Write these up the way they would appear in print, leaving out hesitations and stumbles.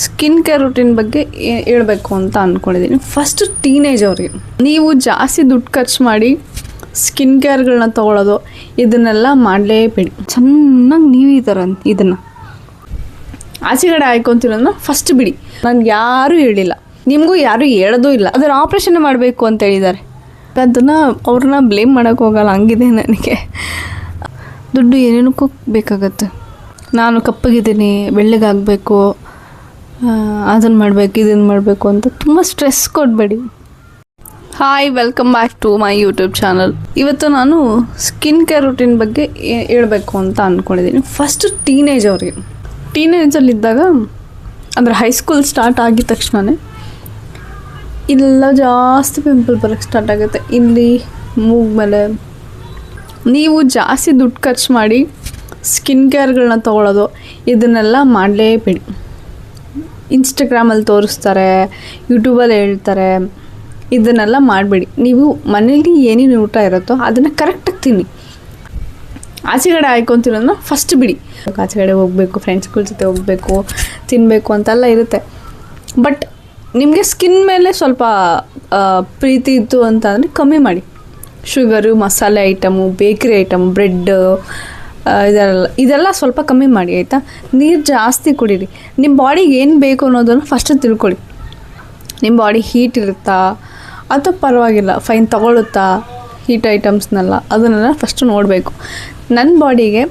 Skin care routine ಬಗ್ಗೆ ಹೇಳಬೇಕು ಅಂತ ಅಂದ್ಕೊಂಡಿದ್ದೀನಿ. ಫಸ್ಟ್ ಟೀನೇಜ್ ಅವ್ರಿಗೆ ನೀವು ಜಾಸ್ತಿ ದುಡ್ಡು ಖರ್ಚು ಮಾಡಿ ಸ್ಕಿನ್ ಕೇರ್ಗಳನ್ನ ತೊಗೊಳೋದು ಇದನ್ನೆಲ್ಲ ಮಾಡಲೇಬೇಡಿ. ಚೆನ್ನಾಗಿ ನೀವು ಇದನ್ನು ಆಚೆಗಡೆ ಆಯ್ಕೊತಿರೋದನ್ನ ಫಸ್ಟ್ ಬಿಡಿ. ನನಗೆ ಯಾರೂ ಹೇಳಿಲ್ಲ, ನಿಮಗೂ ಯಾರೂ ಹೇಳೋದೂ ಇಲ್ಲ. ಅದರ ಆಪ್ರೇಷನ್ ಮಾಡಬೇಕು ಅಂತ ಹೇಳಿದ್ದಾರೆ. ಅದನ್ನು ಅವ್ರನ್ನ ಬ್ಲೇಮ್ ಮಾಡೋಕ್ಕೆ ಹೋಗಲ್ಲ. ಹಂಗಿದೆ ನನಗೆ. ದುಡ್ಡು ಏನೇನಕ್ಕೂ ಬೇಕಾಗತ್ತೆ. ನಾನು ಕಪ್ಪಗಿದ್ದೀನಿ, ಬೆಳ್ಳಗಾಗಬೇಕು, ಅದನ್ನು ಮಾಡಬೇಕು, ಇದನ್ನು ಮಾಡಬೇಕು ಅಂತ ತುಂಬ ಸ್ಟ್ರೆಸ್ ಕೊಡಬೇಡಿ. Hi, welcome back to my YouTube channel. ಇವತ್ತು ನಾನು ಸ್ಕಿನ್ ಕೇರ್ ರೂಟೀನ್ ಬಗ್ಗೆ ಹೇಳಬೇಕು ಅಂತ ಅಂದ್ಕೊಂಡಿದ್ದೀನಿ. ಫಸ್ಟ್ ಟೀನೇಜ್ ಅವ್ರಿಗೆ, ಟೀನೇಜಲ್ಲಿದ್ದಾಗ ಅಂದರೆ ಹೈಸ್ಕೂಲ್ ಸ್ಟಾರ್ಟ್ ಆಗಿದ ತಕ್ಷಣವೇ ಇಲ್ಲೆಲ್ಲ ಜಾಸ್ತಿ ಪಿಂಪಲ್ ಬರೋಕ್ಕೆ ಸ್ಟಾರ್ಟ್ ಆಗುತ್ತೆ. ಇಲ್ಲಿ ಮೂಗು ಮೇಲೆ. ನೀವು ಜಾಸ್ತಿ ದುಡ್ಡು ಖರ್ಚು ಮಾಡಿ ಸ್ಕಿನ್ ಕೇರ್ಗಳನ್ನ ತೊಗೊಳೋದು ಇದನ್ನೆಲ್ಲ ಮಾಡಲೇಬೇಡಿ. ಇನ್ಸ್ಟಾಗ್ರಾಮಲ್ಲಿ ತೋರಿಸ್ತಾರೆ, ಯೂಟ್ಯೂಬಲ್ಲಿ ಹೇಳ್ತಾರೆ, ಇದನ್ನೆಲ್ಲ ಮಾಡಬೇಡಿ. ನೀವು ಮನೇಲಿ ಏನೇನು ಊಟ ಇರುತ್ತೋ ಅದನ್ನು ಕರೆಕ್ಟಾಗಿ ತಿನ್ನಿ. ಆಚೆಗಡೆ ಆಯ್ಕೊತಿರೋದನ್ನ ಫಸ್ಟ್ ಬಿಡಿ. ಆಚೆಗಡೆ ಹೋಗಬೇಕು, ಫ್ರೆಂಡ್ಸ್ಗಳ ಜೊತೆ ಹೋಗಬೇಕು, ತಿನ್ನಬೇಕು ಅಂತೆಲ್ಲ ಇರುತ್ತೆ. ಬಟ್ ನಿಮಗೆ ಸ್ಕಿನ್ ಮೇಲೆ ಸ್ವಲ್ಪ ಪ್ರೀತಿ ಇತ್ತು ಅಂತ ಅಂದರೆ ಕಮ್ಮಿ ಮಾಡಿ. ಶುಗರು, ಮಸಾಲೆ ಐಟಮು, ಬೇಕ್ರಿ ಐಟಮು, ಬ್ರೆಡ್ ಇದೆಲ್ಲ ಸ್ವಲ್ಪ ಕಮ್ಮಿ ಮಾಡಿ, ಆಯಿತಾ? ನೀರು ಜಾಸ್ತಿ ಕುಡೀರಿ. ನಿಮ್ಮ ಬಾಡಿಗೆ ಏನು ಬೇಕು ಅನ್ನೋದನ್ನು ಫಸ್ಟ್ ತಿಳ್ಕೊಳ್ಳಿ. ನಿಮ್ಮ ಬಾಡಿ ಹೀಟ್ ಇರುತ್ತಾ ಅಥವಾ ಪರವಾಗಿಲ್ಲ ಫೈನ್ ತೊಗೊಳುತ್ತಾ ಹೀಟ್ ಐಟಮ್ಸ್ನೆಲ್ಲ, ಅದನ್ನೆಲ್ಲ ಫಸ್ಟ್ ನೋಡಬೇಕು. ನನ್ನ ಬಾಡಿಗೆ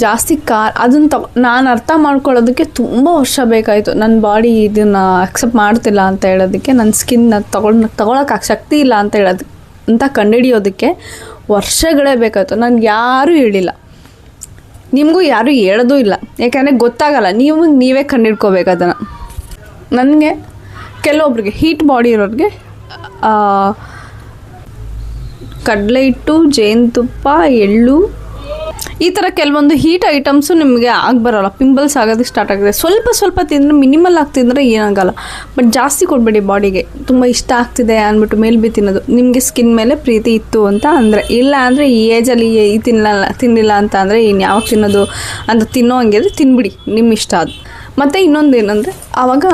ಜಾಸ್ತಿ ಅದನ್ನು ನಾನು ಅರ್ಥ ಮಾಡ್ಕೊಳ್ಳೋದಕ್ಕೆ ತುಂಬ ವರ್ಷ ಬೇಕಾಯಿತು. ನನ್ನ ಬಾಡಿ ಇದನ್ನು ಅಕ್ಸೆಪ್ಟ್ ಮಾಡ್ತಿಲ್ಲ ಅಂತ ಹೇಳೋದಕ್ಕೆ, ನನ್ನ ಸ್ಕಿನ್ನ ತೊಗೊಳಕ್ಕೆ ಶಕ್ತಿ ಇಲ್ಲ ಅಂತ ಅಂತ ಕಂಡುಹಿಡಿಯೋದಕ್ಕೆ ವರ್ಷಗಳೇ ಬೇಕಾಯಿತು. ನನಗೆ ಯಾರೂ ಹೇಳಿಲ್ಲ, ನಿಮಗೂ ಯಾರೂ ಹೇಳೋದೂ ಇಲ್ಲ. ಯಾಕೆಂದರೆ ಗೊತ್ತಾಗಲ್ಲ, ನೀವೇ ಕಂಡುಹಿಡ್ಕೋಬೇಕು ಅದನ್ನು. ನನಗೆ ಕೆಲವೊಬ್ರಿಗೆ ಹೀಟ್ ಬಾಡಿ ಇರೋರಿಗೆ ಕಡಲೆ ಹಿಟ್ಟು, ಜೇನುತುಪ್ಪ, ಎಳ್ಳು ಈ ಥರ ಕೆಲವೊಂದು ಹೀಟ್ ಐಟಮ್ಸು ನಿಮಗೆ ಬರೋಲ್ಲ. ಪಿಂಪಲ್ಸ್ ಆಗೋದಕ್ಕೆ ಸ್ಟಾರ್ಟ್ ಆಗಿದೆ. ಸ್ವಲ್ಪ ತಿಂದರೆ, ಮಿನಿಮಲ್ ಆಗಿ ತಿಂದರೆ ಏನಾಗಲ್ಲ. ಬಟ್ ಜಾಸ್ತಿ ಕೊಡಬೇಡಿ. ಬಾಡಿಗೆ ತುಂಬ ಇಷ್ಟ ಆಗ್ತಿದೆ ಅಂದ್ಬಿಟ್ಟು ಮೇಲ್ಬಿ ತಿನ್ನೋದು. ನಿಮಗೆ ಸ್ಕಿನ್ ಮೇಲೆ ಪ್ರೀತಿ ಇತ್ತು ಅಂತ ಅಂದರೆ, ಇಲ್ಲ ಅಂದರೆ ಈ ಏಜಲ್ಲಿ ತಿನ್ನಲಿಲ್ಲ ಅಂತ ಅಂದರೆ ಇನ್ನು ಯಾವಾಗ ತಿನ್ನೋದು ಅಂತ ತಿನ್ನೋ ಹಂಗಿದ್ರೆ ತಿನ್ಬಿಡಿ, ನಿಮ್ಮ ಇಷ್ಟ ಅದು. ಮತ್ತು ಇನ್ನೊಂದು ಏನಂದರೆ, ಆವಾಗ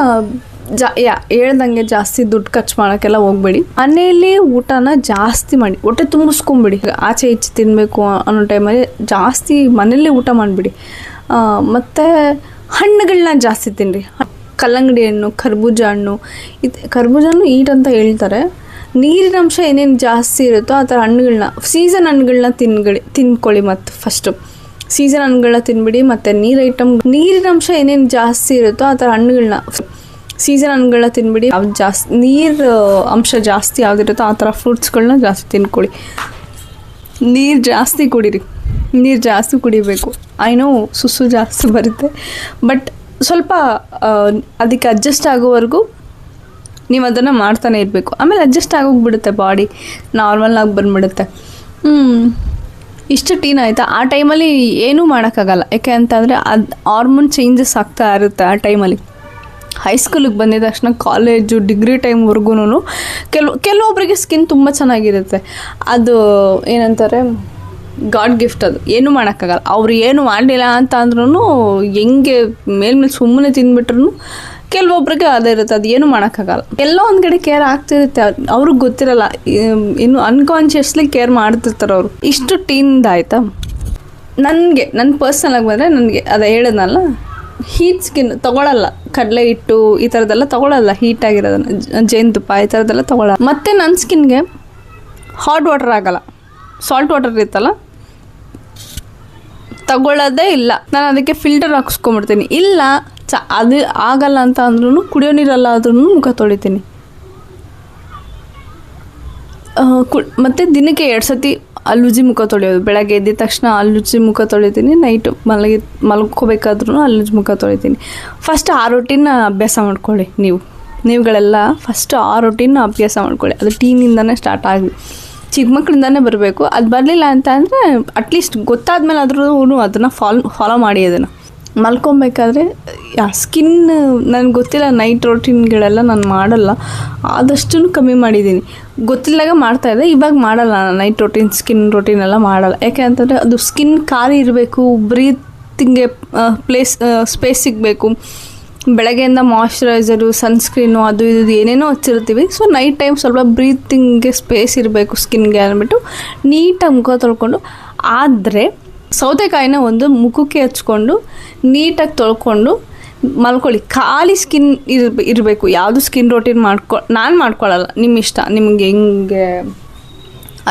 ಹೇಳ್ದಂಗೆ ಜಾಸ್ತಿ ದುಡ್ಡು ಖರ್ಚು ಮಾಡೋಕ್ಕೆಲ್ಲ ಹೋಗಬೇಡಿ. ಮನೆಯಲ್ಲಿ ಊಟನ ಜಾಸ್ತಿ ಮಾಡಿ, ಹೊಟ್ಟೆ ತುಂಬಿಸ್ಕೊಂಬಿಡಿ. ಆಚೆ ಈಚೆ ತಿನ್ನಬೇಕು ಅನ್ನೋ ಟೈಮಲ್ಲಿ ಜಾಸ್ತಿ ಮನೆಯಲ್ಲೇ ಊಟ ಮಾಡಿಬಿಡಿ. ಮತ್ತು ಹಣ್ಣುಗಳನ್ನ ಜಾಸ್ತಿ ತಿನ್ನಿರಿ. ಕಲ್ಲಂಗಡಿ ಹಣ್ಣು, ಕರ್ಬೂಜ ಹಣ್ಣು. ಕರ್ಬೂಜನೂ ಈಟ್ ಅಂತ ಹೇಳ್ತಾರೆ. ನೀರಿನ ಅಂಶ ಏನೇನು ಜಾಸ್ತಿ ಇರುತ್ತೋ ಆ ಥರ ಹಣ್ಣುಗಳನ್ನ, ಸೀಸನ್ ಹಣ್ಣುಗಳನ್ನ ತಿನ್ಕೊಳ್ಳಿ. ಮತ್ತು ಫಸ್ಟು ಸೀಸನ್ ಹಣ್ಣುಗಳನ್ನ ತಿನ್ಬಿಡಿ. ಮತ್ತು ನೀರಿನ ಅಂಶ ಏನೇನು ಜಾಸ್ತಿ ಇರುತ್ತೋ ಆ ಥರ ಹಣ್ಣುಗಳನ್ನ, ಸೀಸನ್ ಹಣ್ಣುಗಳನ್ನ ತಿನ್ಬಿಡಿ. ನೀರು ಅಂಶ ಜಾಸ್ತಿ ಆಗಿರುತ್ತೋ ಆ ಥರ ಫ್ರೂಟ್ಸ್ಗಳನ್ನ ಜಾಸ್ತಿ ತಿನ್ಕೊಳ್ಳಿ. ನೀರು ಜಾಸ್ತಿ ಕುಡೀರಿ. ನೀರು ಜಾಸ್ತಿ ಕುಡಿಬೇಕು. ಐನೋ ಸುಸ್ಸು ಜಾಸ್ತಿ ಬರುತ್ತೆ, ಬಟ್ ಸ್ವಲ್ಪ ಅದಕ್ಕೆ ಅಡ್ಜಸ್ಟ್ ಆಗೋವರೆಗೂ ನೀವು ಅದನ್ನು ಮಾಡ್ತಾನೆ ಇರಬೇಕು. ಆಮೇಲೆ ಅಡ್ಜಸ್ಟ್ ಆಗೋಗ್ಬಿಡುತ್ತೆ, ಬಾಡಿ ನಾರ್ಮಲಾಗಿ ಬಂದುಬಿಡುತ್ತೆ. ಇಷ್ಟು ಟೀನ್ ಆಯಿತಾ? ಆ ಟೈಮಲ್ಲಿ ಏನೂ ಮಾಡೋಕ್ಕಾಗಲ್ಲ. ಯಾಕೆ ಅಂತಂದರೆ ಅದು ಹಾರ್ಮೋನ್ ಚೇಂಜಸ್ ಆಗ್ತಾ ಇರುತ್ತೆ ಆ ಟೈಮಲ್ಲಿ. ಹೈಸ್ಕೂಲಿಗೆ ಬಂದಿದ ತಕ್ಷಣ ಕಾಲೇಜು, ಡಿಗ್ರಿ ಟೈಮ್ವರೆಗೂ ಕೆಲವೊಬ್ಬರಿಗೆ ಸ್ಕಿನ್ ತುಂಬ ಚೆನ್ನಾಗಿರುತ್ತೆ. ಅದು ಏನಂತಾರೆ, ಗಾಡ್ ಗಿಫ್ಟ್. ಅದು ಏನೂ ಮಾಡೋಕ್ಕಾಗಲ್ಲ. ಅವ್ರು ಏನು ಮಾಡಲಿಲ್ಲ ಅಂತ ಅಂದ್ರೂ, ಹೆಂಗೆ ಮೇಲ್ಮೇಲೆ ಸುಮ್ಮನೆ ತಿಂದ್ಬಿಟ್ರು ಕೆಲವೊಬ್ರಿಗೆ ಅದೇ ಇರುತ್ತೆ. ಅದು ಏನೂ ಮಾಡೋಕ್ಕಾಗಲ್ಲ. ಎಲ್ಲೋ ಒಂದು ಕಡೆ ಕೇರ್ ಆಗ್ತಿರುತ್ತೆ, ಅವ್ರಿಗೆ ಗೊತ್ತಿರಲ್ಲ. ಇನ್ನು ಅನ್ಕಾನ್ಷಿಯಸ್ಲಿ ಕೇರ್ ಮಾಡ್ತಿರ್ತಾರೆ ಅವರು. ಇಷ್ಟು ಟೀನ್ದು ಆಯಿತಾ? ನನ್ನ ಪರ್ಸ್ನಲಾಗಿ ಬಂದರೆ, ನನಗೆ ಅದೇ ಹೇಳೋದಲ್ಲ, ಹೀಟ್ ಸ್ಕಿನ್ ತೊಗೊಳಲ್ಲ. ಕಡಲೆ ಹಿಟ್ಟು ಈ ಥರದ್ದೆಲ್ಲ ತೊಗೊಳಲ್ಲ. ಹೀಟ್ ಆಗಿರೋದನ್ನು, ಜೇನುತುಪ್ಪ ಈ ಥರದ್ದೆಲ್ಲ ತೊಗೊಳಲ್ಲ. ಮತ್ತು ನನ್ನ ಸ್ಕಿನ್ಗೆ ಹಾಟ್ ವಾಟರ್ ಆಗಲ್ಲ. ಸಾಲ್ಟ್ ವಾಟರ್ ಇರುತ್ತಲ್ಲ, ತಗೊಳ್ಳೋದೇ ಇಲ್ಲ. ನಾನು ಅದಕ್ಕೆ ಫಿಲ್ಟರ್ ಹಾಕ್ಸ್ಕೊಂಬಿಡ್ತೀನಿ. ಇಲ್ಲ ಅದು ಆಗಲ್ಲ ಅಂತ ಅಂದ್ರೂ ಕುಡಿಯೋ ನೀರಲ್ಲ ಆದ್ರೂ ಮುಖ ತೊಳಿತೀನಿ. ಮತ್ತು ದಿನಕ್ಕೆ 2 ಸತಿ ಅಲ್ಲುಜ್ಜಿ ಮುಖ ತೊಳೆಯೋದು. ಬೆಳಗ್ಗೆ ಎದ್ದ ತಕ್ಷಣ ಅಲ್ಲುಜ್ಜಿ ಮುಖ ತೊಳಿತೀನಿ. ನೈಟು ಮಲ್ಕೋಬೇಕಾದ್ರೂ ಅಲ್ಲುಜ್ಜಿ ಮುಖ ತೊಳಿತೀನಿ. ಫಸ್ಟ್ ಆ ರೊಟೀನ ಅಭ್ಯಾಸ ಮಾಡ್ಕೊಳ್ಳಿ. ನೀವುಗಳೆಲ್ಲ ಫಸ್ಟ್ ಆ ರೊಟೀನ ಅಭ್ಯಾಸ ಮಾಡ್ಕೊಳ್ಳಿ. ಅದು ಟೀನಿಂದನೇ ಸ್ಟಾರ್ಟ್ ಆಗಲಿ, ಚಿಕ್ಕ ಮಕ್ಕಳಿಂದನೇ ಬರಬೇಕು. ಅದು ಬರಲಿಲ್ಲ ಅಂತ ಅಂದರೆ ಅಟ್ಲೀಸ್ಟ್ ಗೊತ್ತಾದ್ಮೇಲೆ ಆದ್ರೂ ಅದನ್ನು ಫಾಲೋ ಮಾಡಿ. ಅದನ್ನು ಮಲ್ಕೊಬೇಕಾದ್ರೆ ಸ್ಕಿನ್ ನನಗೆ ಗೊತ್ತಿಲ್ಲ, ನೈಟ್ ರೊಟೀನ್ಗಳೆಲ್ಲ ನಾನು ಮಾಡಲ್ಲ. ಆದಷ್ಟು ಕಮ್ಮಿ ಮಾಡಿದ್ದೀನಿ. ಗೊತ್ತಿಲ್ಲಾಗ ಮಾಡ್ತಾಯಿದ್ದೆ, ಇವಾಗ ಮಾಡಲ್ಲ. ನೈಟ್ ರೊಟೀನ್, ಸ್ಕಿನ್ ರೊಟೀನ್ ಎಲ್ಲ ಮಾಡಲ್ಲ. ಯಾಕೆ ಅಂತಂದರೆ ಅದು ಸ್ಕಿನ್ ಖಾಲಿ ಇರಬೇಕು, ಬ್ರೀತಿಂಗ್ಗೆ ಸ್ಪೇಸ್ ಸಿಗಬೇಕು. ಬೆಳಗ್ಗೆಯಿಂದ ಮಾಯ್ಶ್ಚರೈಸರು, ಸನ್ಸ್ಕ್ರೀನು, ಅದು ಇದು ಏನೇನೋ ಹಚ್ಚಿರ್ತೀವಿ. ಸೊ ನೈಟ್ ಟೈಮ್ ಸ್ವಲ್ಪ ಬ್ರೀತಿಂಗ್ಗೆ ಸ್ಪೇಸ್ ಇರಬೇಕು ಸ್ಕಿನ್ಗೆ ಅಂದ್ಬಿಟ್ಟು ನೀಟಾಗಿ ಮುಖ ತೊಳ್ಕೊಂಡು, ಆದರೆ ಸೌತೆಕಾಯಿನ ಒಂದು ಮುಖಕ್ಕೆ ಹಚ್ಕೊಂಡು ನೀಟಾಗಿ ತೊಳ್ಕೊಂಡು ಮಲ್ಕೊಳ್ಳಿ. ಖಾಲಿ ಸ್ಕಿನ್ ಇರಬೇಕು. ಯಾವುದು ಸ್ಕಿನ್ ರೋಟೀನ್ ನಾನು ಮಾಡ್ಕೊಳ್ಳಲ್ಲ, ನಿಮ್ಮ ಇಷ್ಟ, ನಿಮಗೆ ಹೆಂಗೆ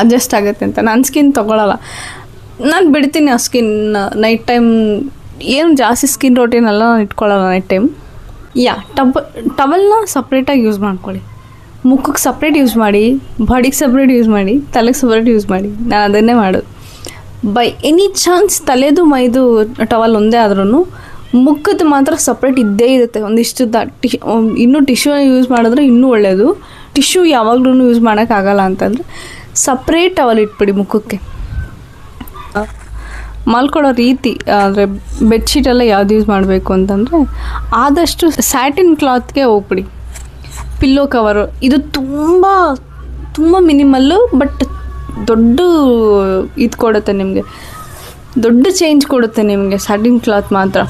ಅಡ್ಜಸ್ಟ್ ಆಗುತ್ತೆ ಅಂತ. ನಾನು ಸ್ಕಿನ್ ತೊಗೊಳ್ಳಲ್ಲ, ನಾನು ಬಿಡ್ತೀನಿ ಆ ಸ್ಕಿನ್. ನೈಟ್ ಟೈಮ್ ಏನು ಜಾಸ್ತಿ ಸ್ಕಿನ್ ರೋಟೀನೆಲ್ಲ ನಾನು ಇಟ್ಕೊಳ್ಳಲ್ಲ ನೈಟ್ ಟೈಮ್. ಟವಲ್ನ ಸಪ್ರೇಟಾಗಿ ಯೂಸ್ ಮಾಡ್ಕೊಳ್ಳಿ. ಮುಖಕ್ಕೆ ಸಪ್ರೇಟ್ ಯೂಸ್ ಮಾಡಿ, ಬಾಡಿಗೆ ಸಪ್ರೇಟ್ ಯೂಸ್ ಮಾಡಿ, ತಲೆಗೆ ಸಪ್ರೇಟ್ ಯೂಸ್ ಮಾಡಿ. ನಾನು ಅದನ್ನೇ ಮಾಡೋದು. ಬೈ ಎನಿ ಚಾನ್ಸ್ ತಲೆದು ಮೈದು ಟವಲ್ ಒಂದೇ ಆದ್ರೂ ಮುಖದ್ದು ಮಾತ್ರ ಸಪ್ರೇಟ್ ಇದ್ದೇ ಇರುತ್ತೆ. ಒಂದಿಷ್ಟು ಇನ್ನೂ ಟಿಶ್ಯೂನ ಯೂಸ್ ಮಾಡಿದ್ರೆ ಇನ್ನೂ ಒಳ್ಳೆಯದು. ಟಿಶ್ಯೂ ಯಾವಾಗಲೂ ಯೂಸ್ ಮಾಡೋಕ್ಕಾಗಲ್ಲ ಅಂತಂದರೆ ಸಪ್ರೇಟ್ ಟವಲ್ ಇಟ್ಬಿಡಿ ಮುಖಕ್ಕೆ. ಮಲ್ಕೊಳ್ಳೋ ರೀತಿ ಅಂದರೆ ಬೆಡ್ಶೀಟೆಲ್ಲ ಯಾವ್ದು ಯೂಸ್ ಮಾಡಬೇಕು ಅಂತಂದರೆ ಆದಷ್ಟು ಸ್ಯಾಟಿನ್ ಕ್ಲಾತ್ಗೆ ಹೋಗ್ಬಿಡಿ. ಪಿಲ್ಲೋ ಕವರು ಇದು ತುಂಬ ತುಂಬ ಮಿನಿಮಲ್ಲು, ಬಟ್ ದೊಡ್ಡ ಇದು ಕೊಡುತ್ತೆ ನಿಮಗೆ, ದೊಡ್ಡ ಚೇಂಜ್ ಕೊಡುತ್ತೆ ನಿಮಗೆ ಸ್ಯಾಟಿನ್ ಕ್ಲಾತ್ ಮಾತ್ರ.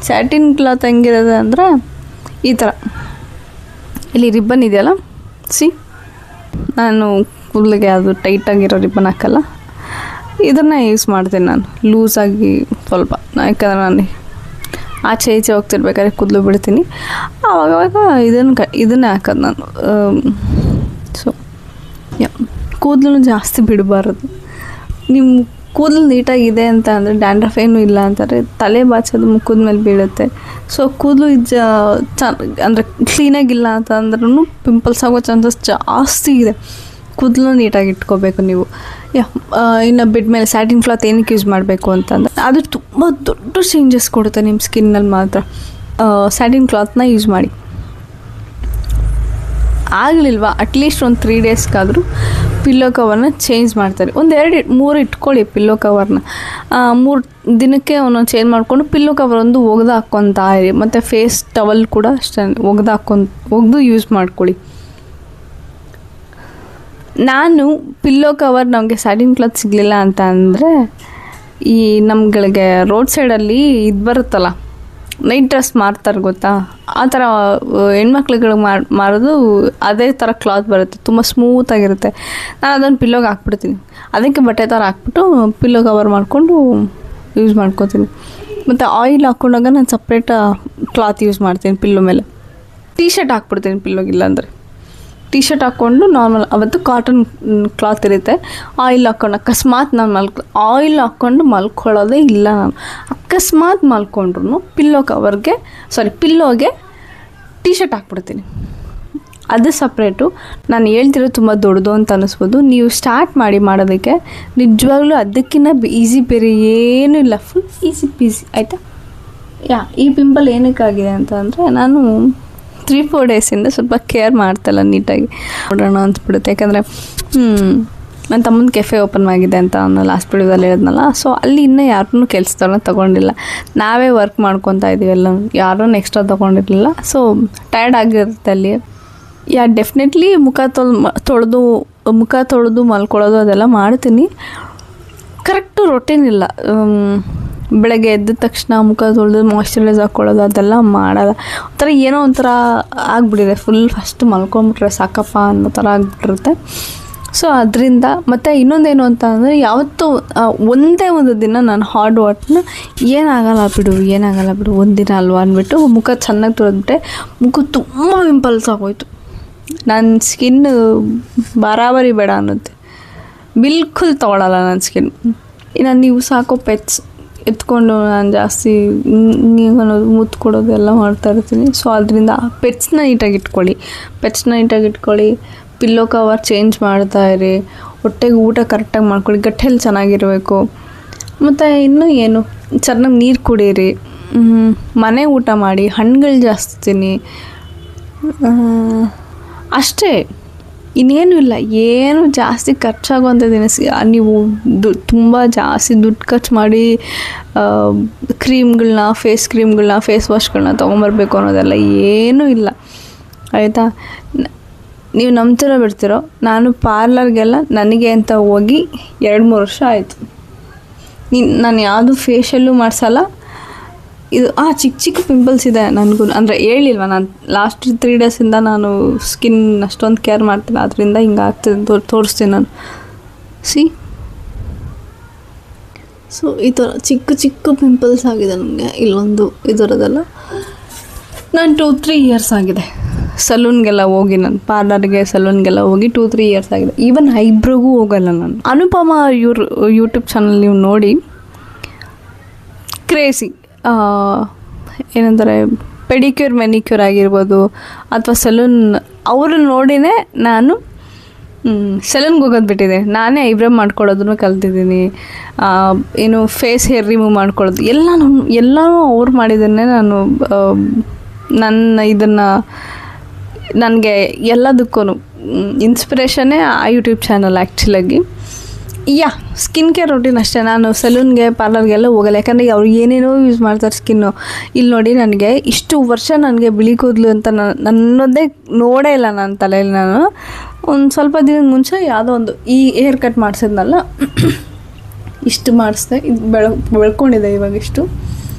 ಸ್ಯಾಟಿನ್ ಕ್ಲಾತ್ ಹೆಂಗಿರೋದು ಅಂದರೆ ಈ ಥರ ಇಲ್ಲಿ ರಿಬ್ಬನ್ ಇದೆಯಲ್ಲ, ನಾನು ಕೂದಲಿಗೆ ಅದು ಟೈಟಾಗಿರೋ ರಿಬ್ಬನ್ ಹಾಕಲ್ಲ, ಇದನ್ನು ಯೂಸ್ ಮಾಡ್ತೀನಿ ನಾನು ಲೂಸಾಗಿ ಸ್ವಲ್ಪ. ಯಾಕಂದರೆ ನಾನು ಆಚೆ ಈಚೆ ಹೋಗ್ತಿರ್ಬೇಕಾದ್ರೆ ಕೂದಲು ಬಿಡ್ತೀನಿ, ಆವಾಗವಾಗ ಇದನ್ನೇ ಹಾಕೋದು ನಾನು. ಸೊ ಕೂದಲು ಜಾಸ್ತಿ ಬಿಡಬಾರ್ದು. ನಿಮ್ಮ ಕೂದಲು ನೀಟಾಗಿದೆ ಅಂತ ಅಂದರೆ, ಡ್ಯಾಂಡ್ರಫ್ ಏನೂ ಇಲ್ಲ ಅಂತಾರೆ, ತಲೆ ಬಾಚೋದು ಮುಖದ ಮೇಲೆ ಬೀಳುತ್ತೆ. ಸೊ ಕೂದಲು ಅಂದರೆ ಕ್ಲೀನಾಗಿಲ್ಲ ಅಂತ ಅಂದ್ರೂ ಪಿಂಪಲ್ಸ್ ಆಗೋ ಚಾನ್ಸಸ್ ಜಾಸ್ತಿ ಇದೆ. ಕೂದಲು ನೀಟಾಗಿ ಇಟ್ಕೋಬೇಕು ನೀವು. ಇನ್ನು ಬೆಡ್ ಮೇಲೆ ಸ್ಯಾಟಿನ್ ಕ್ಲಾತ್ ಏನಕ್ಕೆ ಯೂಸ್ ಮಾಡಬೇಕು ಅಂತಂದರೆ ಅದು ತುಂಬ ದೊಡ್ಡ ಚೇಂಜಸ್ ಕೊಡುತ್ತೆ ನಿಮ್ಮ ಸ್ಕಿನ್ನಲ್ಲಿ ಮಾತ್ರ. ಸ್ಯಾಟಿನ್ ಕ್ಲಾತ್ನ ಯೂಸ್ ಮಾಡಿ. ಆಗಲಿಲ್ವಾ ಅಟ್ಲೀಸ್ಟ್ ಒಂದು 3 ಡೇಸ್ಗಾದರೂ ಪಿಲ್ಲೋ ಕವರ್ನ ಚೇಂಜ್ ಮಾಡ್ತಾರೆ. 2-3 ಇಟ್ಕೊಳ್ಳಿ ಪಿಲ್ಲೋ ಕವರ್ನ. 3 ದಿನಕ್ಕೆ ಒಂದೊಂದು ಚೇಂಜ್ ಮಾಡಿಕೊಂಡು ಪಿಲ್ಲೋ ಕವರ್ ಒಂದು ಒಗೆದು ಹಾಕ್ಕೊತಾ ಇರಿ. ಮತ್ತು ಫೇಸ್ ಟವಲ್ ಕೂಡ ಅಷ್ಟೇ ಒಗೆದು ಯೂಸ್ ಮಾಡ್ಕೊಳ್ಳಿ. ನಾನು ಪಿಲ್ಲೋ ಕವರ್ ನಮಗೆ ಸ್ಯಾಟಿನ್ ಕ್ಲಾತ್ ಸಿಗಲಿಲ್ಲ ಅಂತ ಅಂದರೆ ಈ ನಮ್ಗಳಿಗೆ ರೋಡ್ ಸೈಡಲ್ಲಿ ಇದು ಬರುತ್ತಲ್ಲ, ನೈಟ್ ಡ್ರೆಸ್ ಮಾರ್ತಾರೆ ಗೊತ್ತಾ, ಆ ಥರ ಹೆಣ್ಮಕ್ಳುಗಳಿಗೆ ಮಾರೋದು ಅದೇ ಥರ ಕ್ಲಾತ್ ಬರುತ್ತೆ, ತುಂಬ ಸ್ಮೂತಾಗಿರುತ್ತೆ. ನಾನು ಅದನ್ನು ಪಿಲ್ಲೋಗೆ ಹಾಕ್ಬಿಡ್ತೀನಿ. ಅದಕ್ಕೆ ಬಟ್ಟೆ ಥರ ಹಾಕ್ಬಿಟ್ಟು ಪಿಲ್ಲೋ ಕವರ್ ಮಾಡಿಕೊಂಡು ಯೂಸ್ ಮಾಡ್ಕೊತೀನಿ. ಮತ್ತು ಆಯಿಲ್ ಹಾಕ್ಕೊಂಡಾಗ ನಾನು ಸಪ್ರೇಟ ಕ್ಲಾತ್ ಯೂಸ್ ಮಾಡ್ತೀನಿ ಪಿಲ್ಲೋ ಮೇಲೆ. ಟೀ ಶರ್ಟ್ ಹಾಕ್ಬಿಡ್ತೀನಿ ಪಿಲ್ಲೋಗಿಲ್ಲ ಅಂದರೆ. ಟೀ ಶರ್ಟ್ ಹಾಕ್ಕೊಂಡು ನಾರ್ಮಲ್, ಅವತ್ತು ಕಾಟನ್ ಕ್ಲಾತ್ ಇರುತ್ತೆ. ಆಯಿಲ್ ಹಾಕ್ಕೊಂಡು ಅಕಸ್ಮಾತ್ ನಾನು ಆಯಿಲ್ ಹಾಕ್ಕೊಂಡು ಮಲ್ಕೊಳ್ಳೋದೇ ಇಲ್ಲ. ನಾನು ಅಕಸ್ಮಾತ್ ಮಲ್ಕೊಂಡ್ರು ಪಿಲ್ಲೋಗೆ ಟೀ ಶರ್ಟ್ ಹಾಕ್ಬಿಡ್ತೀನಿ. ಅದು ಸಪ್ರೇಟು. ನಾನು ಹೇಳ್ತಿರೋದು ತುಂಬ ದೊಡ್ಡದು ಅಂತ ಅನ್ನಿಸ್ಬೋದು. ನೀವು ಸ್ಟಾರ್ಟ್ ಮಾಡೋದಕ್ಕೆ ನಿಜವಾಗ್ಲೂ ಅದಕ್ಕಿಂತ ಈಸಿ ಬೇರೆ ಏನೂ ಇಲ್ಲ. ಫುಲ್ ಈಸಿ ಪೀಸಿ ಆಯಿತಾ. ಈ ಪಿಂಪಲ್ ಏನಕ್ಕಾಗಿದೆ ಅಂತ ಅಂದರೆ ನಾನು 3-4 ಡೇಸಿಂದ ಸ್ವಲ್ಪ ಕೇರ್ ಮಾಡ್ತಲ್ಲ ನೀಟಾಗಿ ನೋಡೋಣ ಅಂದ್ಬಿಡುತ್ತೆ. ಯಾಕಂದರೆ ನನ್ನ ತಮ್ಮನ ಕೆಫೆ ಓಪನ್ ಆಗಿದೆ ಅಂತ ನಾನು ಲಾಸ್ಟ್ ವಿಡಿಯೋದಲ್ಲಿ ಹೇಳಿದ್ನಲ್ಲ. ಸೊ ಅಲ್ಲಿ ಇನ್ನೂ ಯಾರನ್ನೂ ಕೆಲಸದವ್ರನ್ನ ತೊಗೊಂಡಿಲ್ಲ, ನಾವೇ ವರ್ಕ್ ಮಾಡ್ಕೊತಾ ಇದ್ದೀವಿ ಎಲ್ಲ, ಯಾರೂ ಎಕ್ಸ್ಟ್ರಾ ತೊಗೊಂಡಿರಲಿಲ್ಲ. ಸೊ ಟಯರ್ಡ್ ಆಗಿರುತ್ತೆ ಅಲ್ಲಿ. ಡೆಫಿನೆಟ್ಲಿ ಮುಖ ತೊಳೆದು ಮಲ್ಕೊಳ್ಳೋದು ಅದೆಲ್ಲ ಮಾಡ್ತೀನಿ. ಕರೆಕ್ಟು ರೊಟೀನ್ ಇಲ್ಲ. ಬೆಳಗ್ಗೆ ಎದ್ದ ತಕ್ಷಣ ಮುಖ ತೊಳೆದು ಮಾಯ್ಶ್ಚರೈಸ್ ಹಾಕ್ಕೊಳ್ಳೋದು ಅದೆಲ್ಲ ಮಾಡಲ್ಲ. ಒಂಥರ ಏನೋ ಒಂಥರ ಆಗಿಬಿಟ್ಟಿದೆ. ಫುಲ್ ಫಸ್ಟ್ ಮಲ್ಕೊಂಬಿಟ್ರೆ ಸಾಕಪ್ಪ ಅನ್ನೋ ಥರ ಆಗಿಬಿಟ್ಟಿರುತ್ತೆ. ಸೊ ಅದರಿಂದ ಮತ್ತು ಇನ್ನೊಂದೇನು ಅಂತ ಅಂದರೆ ಯಾವತ್ತೂ ಒಂದೇ ಒಂದು ದಿನ ನಾನು ಹಾಟ್ ವಾಟರ್ನ ಏನಾಗಲ್ಲ ಬಿಡು ಒಂದಿನ ಅಲ್ವಾ ಅಂದ್ಬಿಟ್ಟು ಮುಖ ಚೆನ್ನಾಗಿ ತೊಳೆದ್ಬಿಟ್ಟೆ. ಮುಖ ತುಂಬ ಪಿಂಪಲ್ಸ್ ಆಗೋಯ್ತು. ನನ್ನ ಸ್ಕಿನ್ ಬರಾಬರಿ ಬೇಡ ಅನ್ನುತ್ತೆ. ಬಿಲ್ಕುಲ್ ತೊಗೊಳಲ್ಲ ನನ್ನ ಸ್ಕಿನ್. ಇನ್ನು ನೀವು ಸಾಕೋ ಪೆಟ್ಸ್ ಎತ್ಕೊಂಡು ನಾನು ಜಾಸ್ತಿ ಅನ್ನೋದು ಮುತ್ತು ಕೊಡೋದು ಎಲ್ಲ ಮಾಡ್ತಾಯಿರ್ತೀನಿ. ಸೊ ಅದರಿಂದ ಪೆಟ್ಸ್ನ ನೀಟಾಗಿ ಇಟ್ಕೊಳ್ಳಿ. ಪಿಲ್ಲೋ ಕವರ್ ಚೇಂಜ್ ಮಾಡ್ತಾಯಿರಿ. ಹೊಟ್ಟೆಗೆ ಊಟ ಕರೆಕ್ಟಾಗಿ ಮಾಡ್ಕೊಳ್ಳಿ. ಗಟ್ಟೆಲ್ಲಿ ಚೆನ್ನಾಗಿರಬೇಕು. ಮತ್ತು ಇನ್ನೂ ಏನು, ಚೆನ್ನಾಗಿ ನೀರು ಕುಡೀರಿ. ಮನೆ ಊಟ ಮಾಡಿ, ಹಣ್ಣುಗಳು ಜಾಸ್ತಿ ತಿನ್ನಿ. ಅಷ್ಟೇ, ಇನ್ನೇನು ಇಲ್ಲ. ಏನು ಜಾಸ್ತಿ ಖರ್ಚಾಗುವಂಥದ್ದೇನು ನೀವು ತುಂಬ ಜಾಸ್ತಿ ದುಡ್ಡು ಖರ್ಚು ಮಾಡಿ ಫೇಸ್ ಕ್ರೀಮ್ಗಳನ್ನ ಫೇಸ್ ವಾಶ್ಗಳನ್ನ ತೊಗೊಂಬರ್ಬೇಕು ಅನ್ನೋದೆಲ್ಲ ಏನೂ ಇಲ್ಲ ಆಯಿತಾ. ನೀವು ನಂಬ್ತಿರೋ ಬಿಡ್ತಿರೋ, ನಾನು ಪಾರ್ಲರ್ಗೆಲ್ಲ ನನಗೆ ಅಂತ ಹೋಗಿ 2-3 ವರ್ಷ ಆಯಿತು. ನಾನು ಯಾವುದು ಫೇಶಿಯಲ್ಲು ಮಾಡಿಸಲ್ಲ, ಇದು ಚಿಕ್ಕ ಚಿಕ್ಕ ಪಿಂಪಲ್ಸ್ ಇದೆ ನನಗೂ, ಅಂದರೆ ಹೇಳಿಲ್ವ ನಾನು ಲಾಸ್ಟ್ 3 ಡೇಸಿಂದ ನಾನು ಸ್ಕಿನ್ ಅಷ್ಟೊಂದು ಕೇರ್ ಮಾಡ್ತಿಲ್ಲ, ಅದರಿಂದ ಹಿಂಗೆ ಆಗ್ತಿದೆ ತೋರಿಸ್ತೀನಿ ನಾನು. ಸೊ ಈ ಥರ ಚಿಕ್ಕ ಚಿಕ್ಕ ಪಿಂಪಲ್ಸ್ ಆಗಿದೆ ನನಗೆ. ಇಲ್ಲೊಂದು ಇದರದಲ್ಲ, ನಾನು 2-3 ಇಯರ್ಸ್ ಆಗಿದೆ ಸಲೂನ್ಗೆಲ್ಲ ಹೋಗಿ, ನಾನು ಪಾರ್ಲರ್ಗೆ ಸಲೂನ್ಗೆಲ್ಲ ಹೋಗಿ 2-3 ಇಯರ್ಸ್ ಆಗಿದೆ. ಈವನ್ ಐಬ್ರೋಗೂ ಹೋಗಲ್ಲ ನಾನು. ಅನುಪಮ ಯೂಟ್ಯೂಬ್ ಚಾನಲ್ ನೀವು ನೋಡಿ, ಕ್ರೇಜಿ ಏನಂತಾರೆ ಪೆಡಿಕ್ಯೂರ್ ಮೆನಿಕ್ಯೂರ್ ಆಗಿರ್ಬೋದು ಅಥವಾ ಸಲೂನ್, ಅವರು ನೋಡಿನೇ ನಾನು ಸಲೂನ್ಗೆ ಹೋಗೋದು ಬಿಟ್ಟಿದೆ. ನಾನೇ ಐಬ್ರೋ ಮಾಡ್ಕೊಳ್ಳೋದನ್ನು ಕಲ್ತಿದ್ದೀನಿ, ಏನು ಫೇಸ್ ಹೇರ್ ರಿಮೂವ್ ಮಾಡ್ಕೊಳ್ಳೋದು ಎಲ್ಲನೂ ಅವ್ರು ಮಾಡಿದ್ದನ್ನೇ ನಾನು ಇದನ್ನು ನನಗೆ ಎಲ್ಲದಕ್ಕೂ ಇನ್ಸ್ಪಿರೇಷನ್ನೇ ಆ ಯೂಟ್ಯೂಬ್ ಚಾನಲ್ ಆ್ಯಕ್ಚುಲಾಗಿ. ಸ್ಕಿನ್ ಕೇರ್ ರೊಟೀನ್ ಅಷ್ಟೇ. ನಾನು ಸಲೂನ್ಗೆ ಪಾರ್ಲರ್ಗೆಲ್ಲ ಹೋಗಲ್ಲ, ಯಾಕಂದರೆ ಅವ್ರು ಏನೇನೋ ಯೂಸ್ ಮಾಡ್ತಾರೆ ಸ್ಕಿನ್ನು. ಇಲ್ಲಿ ನೋಡಿ, ನನಗೆ ಇಷ್ಟು ವರ್ಷ ನನಗೆ ಬಿಳಿ ಕೂದಲು ಅಂತ ನನ್ನದೇ ನೋಡೇ ಇಲ್ಲ ನನ್ನ ತಲೆಯಲ್ಲಿ. ನಾನು ಒಂದು ಸ್ವಲ್ಪ ದಿನದ ಮುಂಚೆ ಯಾವುದೋ ಒಂದು ಈ ಹೇರ್ ಕಟ್ ಮಾಡಿಸಿದ್ನಲ್ಲ, ಇಷ್ಟು ಮಾಡಿಸ್ದೆ, ಇದು ಬೆಳ್ಕೊಂಡಿದೆ ಇವಾಗ ಇಷ್ಟು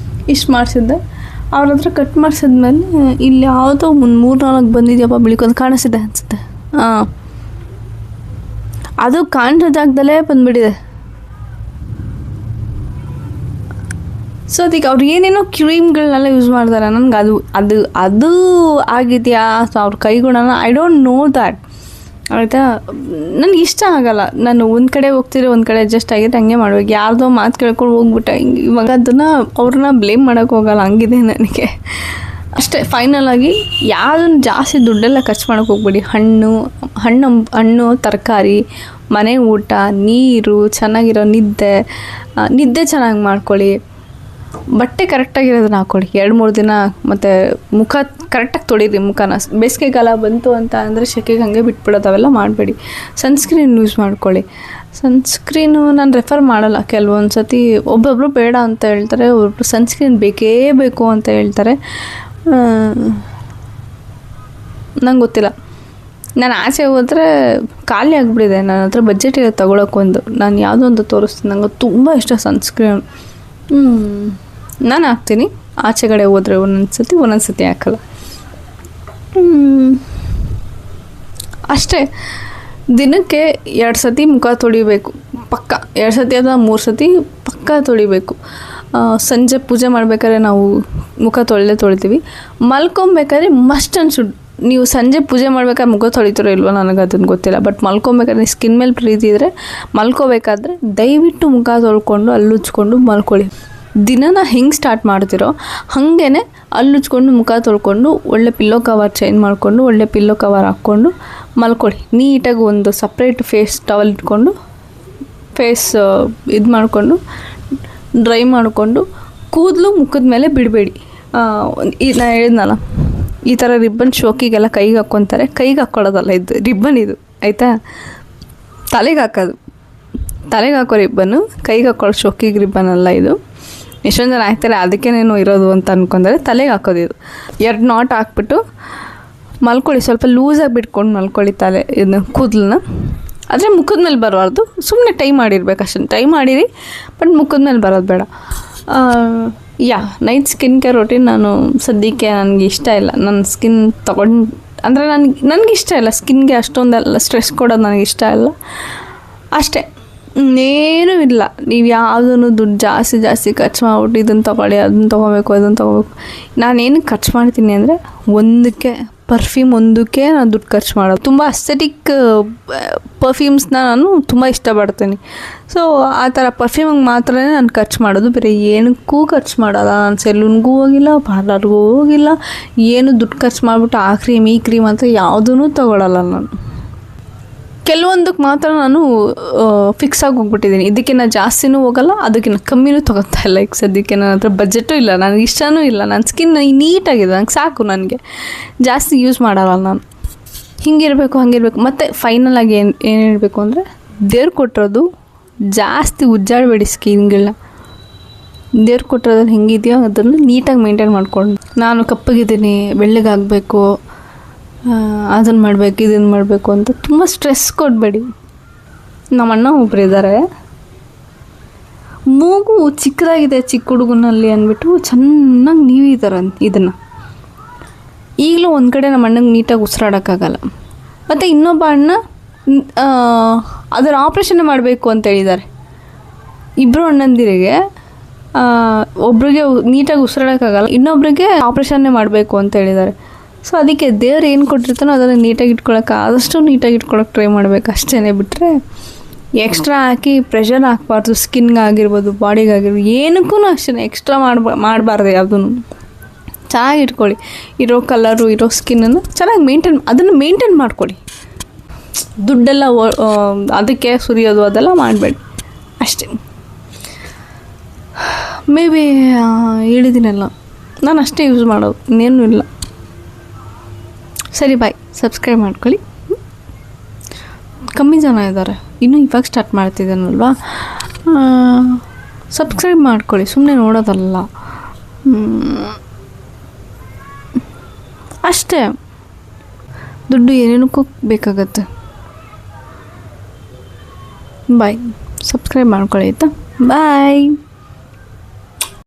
ಮಾಡಿಸಿದ್ದೆ. ಅವ್ರ ಹತ್ರ ಕಟ್ ಮಾಡಿಸಿದ್ಮೇಲೆ ಇಲ್ಲಿ ಯಾವುದೋ 3-4 ಬಂದಿದೆಯಪ್ಪ ಬಿಳಿ ಕೂದಲು ಕಾಣಿಸಿದೆ ಅನಿಸುತ್ತೆ. ಅದು ಕಾಣಿಸೋ ಜಾಗದಲ್ಲೇ ಬಂದುಬಿಟ್ಟಿದೆ. ಸೊ ಅದಕ್ಕೆ ಅವ್ರು ಏನೇನೋ ಕ್ರೀಮ್ಗಳನ್ನೆಲ್ಲ ಯೂಸ್ ಮಾಡ್ತಾರೆ. ನನಗೆ ಅದು ಆಗಿದೆಯಾ ಸೊ ಅವ್ರ ಕೈಗುಣನ ಐ ಡೋಂಟ್ ನೋ ದ್ಯಾಟ್, ಆಯಿತಾ. ನನಗೆ ಇಷ್ಟ ಆಗಲ್ಲ. ನಾನು ಒಂದು ಕಡೆ ಹೋಗ್ತಿದ್ರೆ ಒಂದು ಕಡೆ ಅಡ್ಜಸ್ಟ್ ಆಗಿದ್ರೆ ಹಂಗೆ ಮಾಡ್ಬೇಕು. ಯಾರ್ದೋ ಮಾತು ಕೇಳ್ಕೊಂಡು ಹೋಗ್ಬಿಟ್ಟೆ ಇವಾಗ ಅವ್ರನ್ನ ಬ್ಲೇಮ್ ಮಾಡೋಕ್ಕೆ ಹೋಗಲ್ಲ, ಹಂಗಿದೆ ನನಗೆ ಅಷ್ಟೇ. ಫೈನಲ್ ಆಗಿ ಯಾವುದನ್ನು ಜಾಸ್ತಿ ದುಡ್ಡೆಲ್ಲ ಖರ್ಚು ಮಾಡೋಕ್ಕೆ ಹೋಗ್ಬೇಡಿ. ಹಣ್ಣು ತರಕಾರಿ, ಮನೆ ಊಟ, ನೀರು, ಚೆನ್ನಾಗಿರೋ ನಿದ್ದೆ ಚೆನ್ನಾಗಿ ಮಾಡ್ಕೊಳ್ಳಿ, ಬಟ್ಟೆ ಕರೆಕ್ಟಾಗಿರೋದನ್ನ ಹಾಕ್ಕೊಳ್ಳಿ 2-3 ದಿನ, ಮತ್ತು ಮುಖ ಕರೆಕ್ಟಾಗಿ ತೊಳೀರಿ ಮುಖನ. ಬೇಸಿಗೆಗಾಲ ಬಂತು ಅಂತ ಅಂದರೆ ಸೆಕೆಗೆ ಹಾಗೆ ಬಿಟ್ಬಿಡೋದು, ಅವೆಲ್ಲ ಮಾಡಬೇಡಿ. ಸನ್ಸ್ಕ್ರೀನ್ ಯೂಸ್ ಮಾಡ್ಕೊಳ್ಳಿ. ಸನ್ಸ್ಕ್ರೀನು ನಾನು ರೆಫರ್ ಮಾಡಲ್ಲ. ಕೆಲವೊಂದು ಸತಿ ಒಬ್ಬೊಬ್ಬರು ಬೇಡ ಅಂತ ಹೇಳ್ತಾರೆ, ಒಬ್ಬೊಬ್ರು ಸನ್ಸ್ಕ್ರೀನ್ ಬೇಕೇ ಬೇಕು ಅಂತ ಹೇಳ್ತಾರೆ. ನಂಗೆ ಗೊತ್ತಿಲ್ಲ. ನಾನು ಆಚೆ ಹೋದರೆ ಖಾಲಿ ಆಗಿಬಿಟ್ಟಿದೆ ನನ್ನ ಹತ್ರ, ಬಜೆಟ್ ಇದೆ ತೊಗೊಳಕ್ಕೊಂದು. ನಾನು ಯಾವುದೋ ಒಂದು ತೋರಿಸ್ತೀನಿ, ನಂಗೆ ತುಂಬ ಇಷ್ಟ ಸನ್ಸ್ಕ್ರೀನ್. ನಾನು ಹಾಕ್ತೀನಿ, ಆಚೆ ಕಡೆ ಹೋದರೆ ಒಂದೊಂದು ಸತಿ ಹಾಕಲ್ಲ. ಅಷ್ಟೇ. ದಿನಕ್ಕೆ 2 ಸತಿ ಮುಖ ತೊಳಿಬೇಕು ಪಕ್ಕ, 2 ಸತಿ ಅಥವಾ 3 ಸತಿ ಪಕ್ಕ ತೊಳಿಬೇಕು. ಸಂಜೆ ಪೂಜೆ ಮಾಡಬೇಕಾದ್ರೆ ನಾವು ಮುಖ ತೊಳಿತೀವಿ. ಮಲ್ಕೊಬೇಕಾದ್ರೆ ಮಸ್ಟ್ ಆ್ಯಂಡ್ ಶುಡ್. ನೀವು ಸಂಜೆ ಪೂಜೆ ಮಾಡ್ಬೇಕಾದ್ರೆ ಮುಖ ತೊಳಿತೀರೋ ಇಲ್ವೋ ನನಗೆ ಅದನ್ನು ಗೊತ್ತಿಲ್ಲ, ಬಟ್ ಮಲ್ಕೊಬೇಕಾದ್ರೆ ಸ್ಕಿನ್ ಮೇಲೆ ಪ್ರೀತಿ ಇದ್ದರೆ ಮಲ್ಕೋಬೇಕಾದ್ರೆ ದಯವಿಟ್ಟು ಮುಖ ತೊಳ್ಕೊಂಡು ಹಲ್ಲುಜ್ಕೊಂಡು ಮಲ್ಕೊಳ್ಳಿ. ದಿನನ ಹೆಂಗೆ ಸ್ಟಾರ್ಟ್ ಮಾಡ್ತಿರೋ ಹಾಗೇ ಹಲ್ಲುಜ್ಕೊಂಡು ಮುಖ ತೊಳ್ಕೊಂಡು ಒಳ್ಳೆ ಪಿಲ್ಲೋ ಕವರ್ ಚೇಂಜ್ ಮಾಡಿಕೊಂಡು ಒಳ್ಳೆ ಪಿಲ್ಲೋ ಕವರ್ ಹಾಕ್ಕೊಂಡು ಮಲ್ಕೊಳ್ಳಿ. ನೀಟಾಗಿ ಒಂದು ಸಪ್ರೇಟ್ ಫೇಸ್ ಟವಲ್ ಇಟ್ಕೊಂಡು ಫೇಸ್ ಇದು ಮಾಡಿಕೊಂಡು ಡ್ರೈ ಮಾಡಿಕೊಂಡು ಕೂದಲು ಮುಖದ ಮೇಲೆ ಬಿಡಬೇಡಿ. ನಾನು ಹೇಳಿದ್ನಲ್ಲ, ಈ ಥರ ರಿಬ್ಬನ್ ಶೋಕಿಗೆಲ್ಲ ಕೈಗೆ ಹಾಕ್ಕೊತಾರೆ. ಕೈಗೆ ಹಾಕ್ಕೊಳ್ಳೋದಲ್ಲ ಇದು ರಿಬ್ಬನ್, ಇದು ಆಯಿತಾ. ತಲೆಗೆ ಹಾಕೋ ರಿಬ್ಬನ್ನು, ಕೈಗೆ ಹಾಕೊಳ್ಳೋ ಶೋಕಿಗೆ ರಿಬ್ಬನ್ ಅಲ್ಲ ಇದು. ಎಷ್ಟೊಂದು ಜನ ಹಾಕ್ತಾರೆ ಅದಕ್ಕೇನೇನೋ ಇರೋದು ಅಂತ ಅಂದ್ಕೊಂಡ್ರೆ ತಲೆಗೆ ಹಾಕೋದು ಇದು. 2 ನಾಟ್ ಹಾಕ್ಬಿಟ್ಟು ಮಲ್ಕೊಳ್ಳಿ. ಸ್ವಲ್ಪ ಲೂಸಾಗಿ ಬಿಟ್ಕೊಂಡು ಮಲ್ಕೊಳ್ಳಿ ಇದನ್ನ ಕೂದಲನ್ನ. ಆದರೆ ಮುಖದ ಮೇಲೆ ಬರಬಾರ್ದು, ಸುಮ್ಮನೆ ಟೈ ಮಾಡಿರ್ಬೇಕು ಅಷ್ಟೇ. ಟೈ ಮಾಡಿರಿ, ಬಟ್ ಮುಖದ ಮೇಲೆ ಬರೋದು ಬೇಡ. ನೈಟ್ ಸ್ಕಿನ್ ಕೇರ್ ರೊಟೀನ್ ನಾನು ಸದ್ಯಕ್ಕೆ ನನಗೆ ಇಷ್ಟ ಇಲ್ಲ. ನನ್ನ ಸ್ಕಿನ್ ಅಂದರೆ ನನಗೆ ಇಷ್ಟ ಇಲ್ಲ ಸ್ಕಿನ್ಗೆ ಅಷ್ಟೊಂದೆಲ್ಲ ಸ್ಟ್ರೆಸ್ ಕೊಡೋದು ನನಗೆ ಇಷ್ಟ ಇಲ್ಲ ಅಷ್ಟೇ. ಇನ್ನೇನೂ ಇಲ್ಲ. ನೀವು ಯಾವುದನ್ನು ದುಡ್ಡು ಜಾಸ್ತಿ ಖರ್ಚು ಮಾಡ್ಬಿಟ್ಟು ಇದನ್ನು ತೊಗೊಳ್ಳಿ, ಅದನ್ನು ತೊಗೋಬೇಕು. ನಾನೇನಕ್ಕೆ ಖರ್ಚು ಮಾಡ್ತೀನಿ ಅಂದರೆ ಪರ್ಫ್ಯೂಮ್ ಒಂದಕ್ಕೆ ನಾನು ದುಡ್ಡು ಖರ್ಚು ಮಾಡೋದು. ತುಂಬ ಅಸ್ಥೆಟಿಕ್ ಪರ್ಫ್ಯೂಮ್ಸ್ನ ನಾನು ತುಂಬ ಇಷ್ಟಪಡ್ತೀನಿ. ಸೊ ಆ ಥರ ಪರ್ಫ್ಯೂಮಿಗೆ ಮಾತ್ರ ನಾನು ಖರ್ಚು ಮಾಡೋದು, ಬೇರೆ ಏನಕ್ಕೂ ಖರ್ಚು ಮಾಡೋಲ್ಲ. ನಾನು ಸೆಲೂನ್ಗೂ ಹೋಗಿಲ್ಲ, ಪಾರ್ಲರ್ಗೂ ಹೋಗಿಲ್ಲ, ಏನು ದುಡ್ಡು ಖರ್ಚು ಮಾಡಿಬಿಟ್ಟು ಆ ಕ್ರೀಮ್ ಈ ಕ್ರೀಮ್ ಅಂತ ಯಾವುದೂ ತೊಗೊಳಲ್ಲ ನಾನು. ಕೆಲವೊಂದಕ್ಕೆ ಮಾತ್ರ ನಾನು ಫಿಕ್ಸ್ ಆಗಿ ಹೋಗ್ಬಿಟ್ಟಿದ್ದೀನಿ. ಇದಕ್ಕಿಂತ ಜಾಸ್ತಿನೂ ಹೋಗಲ್ಲ, ಅದಕ್ಕಿಂತ ಕಮ್ಮಿನೂ ತೊಗೊತಾ ಇಲ್ಲ. ಈಗ ಸದ್ಯಕ್ಕೆ ನನ್ನ ಹತ್ರ ಬಜೆಟು ಇಲ್ಲ, ನನಗೆ ಇಷ್ಟನೂ ಇಲ್ಲ. ನನ್ನ ಸ್ಕಿನ್ ನೀಟಾಗಿದೆ, ನಂಗೆ ಸಾಕು. ನನಗೆ ಜಾಸ್ತಿ ಯೂಸ್ ಮಾಡಲ್ಲ ನಾನು. ಹಿಂಗಿರಬೇಕು. ಮತ್ತು ಫೈನಲಾಗಿ ಏನು ಹೇಳಬೇಕು ಅಂದರೆ, ದೇವ್ರು ಕೊಟ್ಟಿರೋದು ಜಾಸ್ತಿ ಉಜ್ಜಾಡಬೇಡಿ ಸ್ಕಿನ್ಗಳನ್ನ. ದೇವ್ರು ಕೊಟ್ಟಿರೋದು ಹೆಂಗಿದೆಯೋ ಅದನ್ನು ನೀಟಾಗಿ ಮೇಂಟೈನ್ ಮಾಡ್ಕೊಂಡು. ನಾನು ಕಪ್ಪಗಿದ್ದೀನಿ, ಬೆಳ್ಳಗಾಗಬೇಕು, ಅದನ್ನು ಮಾಡಬೇಕು ಇದನ್ನು ಮಾಡಬೇಕು ಅಂತ ತುಂಬ ಸ್ಟ್ರೆಸ್ ಕೊಡಬೇಡಿ. ನಮ್ಮ ಅಣ್ಣ ಒಬ್ಬರು ಇದ್ದಾರೆ, ಮೂಗು ಚಿಕ್ಕದಾಗಿದೆ ಚಿಕ್ಕ ಹುಡುಗನಲ್ಲಿ ಅಂದ್ಬಿಟ್ಟು ಚೆನ್ನಾಗಿ ನೀವಿದ್ದಾರೆ ಇದನ್ನು. ಈಗಲೂ ಒಂದು ಕಡೆ ನಮ್ಮ ಅಣ್ಣಂಗೆ ನೀಟಾಗಿ ಉಸಿರಾಡೋಕ್ಕಾಗಲ್ಲ. ಮತ್ತು ಇನ್ನೊಬ್ಬ ಅಣ್ಣ ಅದರ ಆಪ್ರೇಷನ್ ಮಾಡಬೇಕು ಅಂತ ಹೇಳಿದ್ದಾರೆ. ಇಬ್ಬರು ಅಣ್ಣಂದಿರಿಗೆ ಒಬ್ರಿಗೆ ನೀಟಾಗಿ ಉಸಿರಾಡೋಕ್ಕಾಗಲ್ಲ, ಇನ್ನೊಬ್ರಿಗೆ ಆಪ್ರೇಷನ್ನೇ ಮಾಡಬೇಕು ಅಂತ ಹೇಳಿದ್ದಾರೆ. ಸೊ ಅದಕ್ಕೆ ದೇವ್ರು ಏನು ಕೊಟ್ಟಿರ್ತಾನೋ ಅದನ್ನು ನೀಟಾಗಿ ಇಟ್ಕೊಳಕ್ಕೆ ಆದಷ್ಟು ನೀಟಾಗಿ ಇಟ್ಕೊಳಕ್ಕೆ ಟ್ರೈ ಮಾಡಬೇಕು ಅಷ್ಟೇ. ಬಿಟ್ಟರೆ ಎಕ್ಸ್ಟ್ರಾ ಹಾಕಿ ಪ್ರೆಷರ್ ಹಾಕಬಾರ್ದು. ಸ್ಕಿನ್ಗಾಗಿರ್ಬೋದು, ಬಾಡಿಗಾಗಿರ್ಬೋದು, ಏನಕ್ಕೂ ಅಷ್ಟೇ ಎಕ್ಸ್ಟ್ರಾ ಮಾಡಬಾರ್ದು. ಯಾವುದೂ ಚೆನ್ನಾಗಿ ಇಟ್ಕೊಳ್ಳಿ. ಇರೋ ಕಲರು ಇರೋ ಸ್ಕಿನ್ನನ್ನು ಚೆನ್ನಾಗಿ ಅದನ್ನು ಮೇಂಟೈನ್ ಮಾಡ್ಕೊಳ್ಳಿ. ದುಡ್ಡೆಲ್ಲ ಅದಕ್ಕೆ ಸುರಿಯೋದು ಅದೆಲ್ಲ ಮಾಡಬೇಡಿ ಅಷ್ಟೇ. ಮೇ ಬಿ ಹೇಳಿದ್ದೀನಲ್ಲ, ನಾನು ಅಷ್ಟೇ ಯೂಸ್ ಮಾಡೋದು, ಇನ್ನೇನು ಇಲ್ಲ. ಸರಿ ಬಾಯ್, ಸಬ್ಸ್ಕ್ರೈಬ್ ಮಾಡ್ಕೊಳ್ಳಿ. ಕಮ್ಮಿ ಜನ ಇದ್ದಾರೆ, ಇನ್ನೂ ಇವಾಗ ಸ್ಟಾರ್ಟ್ ಮಾಡ್ತಿದ್ದಾನಲ್ವಾ. ಸಬ್ಸ್ಕ್ರೈಬ್ ಮಾಡ್ಕೊಳ್ಳಿ, ಸುಮ್ಮನೆ ನೋಡೋದಲ್ಲ ಅಷ್ಟೇ. ದುಡ್ಡು ಏನೇನಕ್ಕೂ ಬೇಕಾಗತ್ತೆ. ಬಾಯ್, ಸಬ್ಸ್ಕ್ರೈಬ್ ಮಾಡ್ಕೊಳ್ಳಿ ಆಯಿತಾ. ಬಾಯ್.